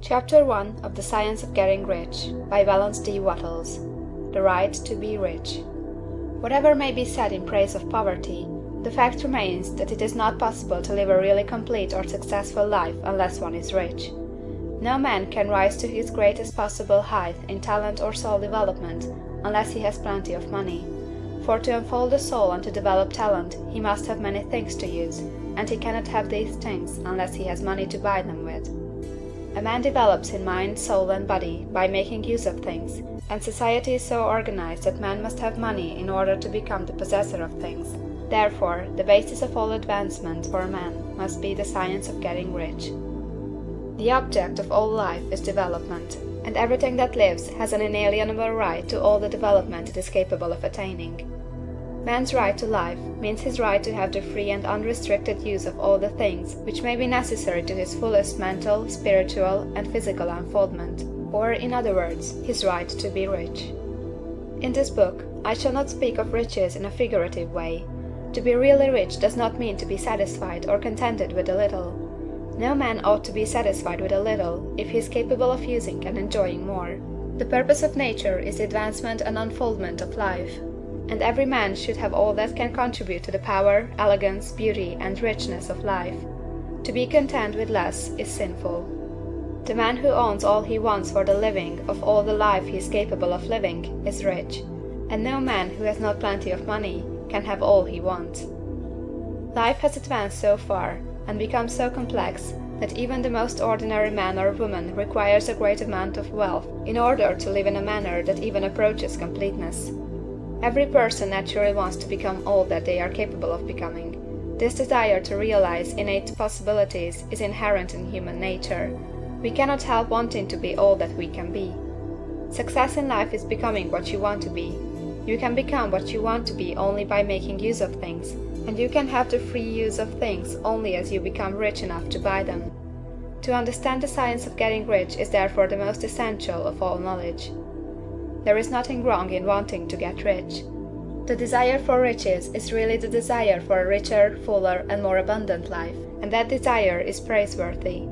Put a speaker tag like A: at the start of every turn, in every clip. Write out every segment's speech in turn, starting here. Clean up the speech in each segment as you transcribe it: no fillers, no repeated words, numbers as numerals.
A: Chapter 1 of The Science of Getting Rich by Valence D. Wattles. The Right to be Rich. Whatever may be said in praise of poverty, the fact remains that it is not possible to live a really complete or successful life unless one is rich. No man can rise to his greatest possible height in talent or soul development unless he has plenty of money. For to unfold the soul and to develop talent, he must have many things to use, and he cannot have these things unless he has money to buy them with. A man develops in mind, soul, and body by making use of things, and society is so organized that man must have money in order to become the possessor of things. Therefore, the basis of all advancement for man must be the science of getting rich. The object of all life is development, and everything that lives has an inalienable right to all the development it is capable of attaining. Man's right to life means his right to have the free and unrestricted use of all the things which may be necessary to his fullest mental, spiritual, and physical unfoldment, or, in other words, his right to be rich. In this book, I shall not speak of riches in a figurative way. To be really rich does not mean to be satisfied or contented with a little. No man ought to be satisfied with a little if he is capable of using and enjoying more. The purpose of nature is the advancement and unfoldment of life, and every man should have all that can contribute to the power, elegance, beauty, and richness of life. To be content with less is sinful. The man who owns all he wants for the living of all the life he is capable of living is rich, and no man who has not plenty of money can have all he wants. Life has advanced so far, and become so complex, that even the most ordinary man or woman requires a great amount of wealth in order to live in a manner that even approaches completeness. Every person naturally wants to become all that they are capable of becoming. This desire to realize innate possibilities is inherent in human nature. We cannot help wanting to be all that we can be. Success in life is becoming what you want to be. You can become what you want to be only by making use of things, and you can have the free use of things only as you become rich enough to buy them. To understand the science of getting rich is therefore the most essential of all knowledge. There is nothing wrong in wanting to get rich. The desire for riches is really the desire for a richer, fuller, and more abundant life, and that desire is praiseworthy.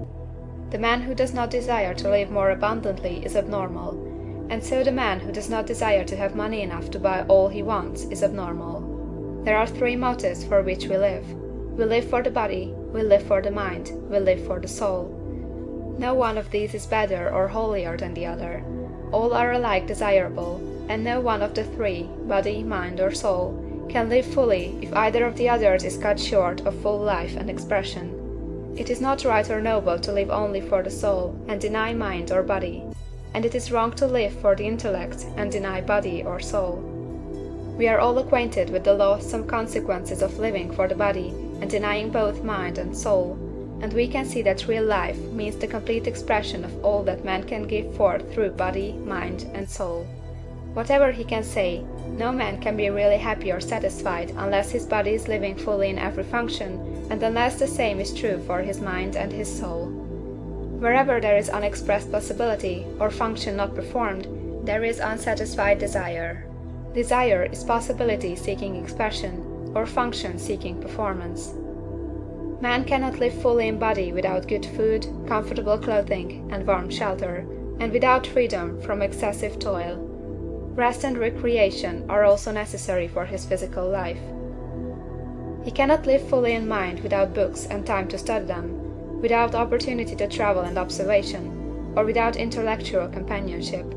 A: The man who does not desire to live more abundantly is abnormal, and so the man who does not desire to have money enough to buy all he wants is abnormal. There are three motives for which we live. We live for the body, we live for the mind, we live for the soul. No one of these is better or holier than the other. All are alike desirable, and no one of the three, body, mind, or soul, can live fully if either of the others is cut short of full life and expression. It is not right or noble to live only for the soul and deny mind or body, and it is wrong to live for the intellect and deny body or soul. We are all acquainted with the loathsome consequences of living for the body and denying both mind and soul, and we can see that real life means the complete expression of all that man can give forth through body, mind, and soul. Whatever he can say, no man can be really happy or satisfied unless his body is living fully in every function, and unless the same is true for his mind and his soul. Wherever there is unexpressed possibility, or function not performed, there is unsatisfied desire. Desire is possibility seeking expression, or function seeking performance. Man cannot live fully in body without good food, comfortable clothing, and warm shelter, and without freedom from excessive toil. Rest and recreation are also necessary for his physical life. He cannot live fully in mind without books and time to study them, without opportunity to travel and observation, or without intellectual companionship.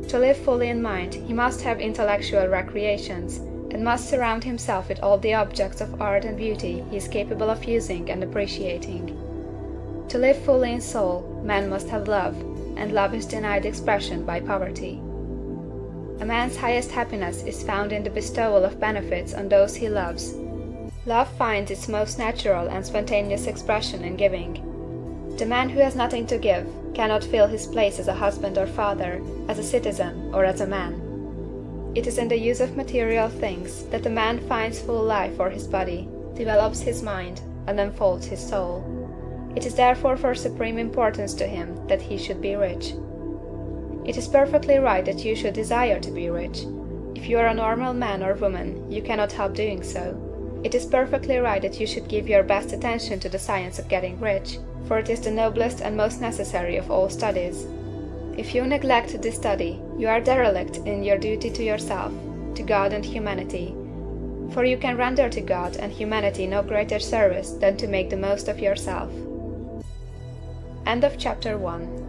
A: To live fully in mind, he must have intellectual recreations, and must surround himself with all the objects of art and beauty he is capable of using and appreciating. To live fully in soul, man must have love, and love is denied expression by poverty. A man's highest happiness is found in the bestowal of benefits on those he loves. Love finds its most natural and spontaneous expression in giving. The man who has nothing to give cannot fill his place as a husband or father, as a citizen, or as a man. It is in the use of material things that a man finds full life for his body, develops his mind, and unfolds his soul. It is therefore of supreme importance to him that he should be rich. It is perfectly right that you should desire to be rich. If you are a normal man or woman, you cannot help doing so. It is perfectly right that you should give your best attention to the science of getting rich, for it is the noblest and most necessary of all studies. If you neglect this study, you are derelict in your duty to yourself, to God and humanity, for you can render to God and humanity no greater service than to make the most of yourself. End of Chapter 1.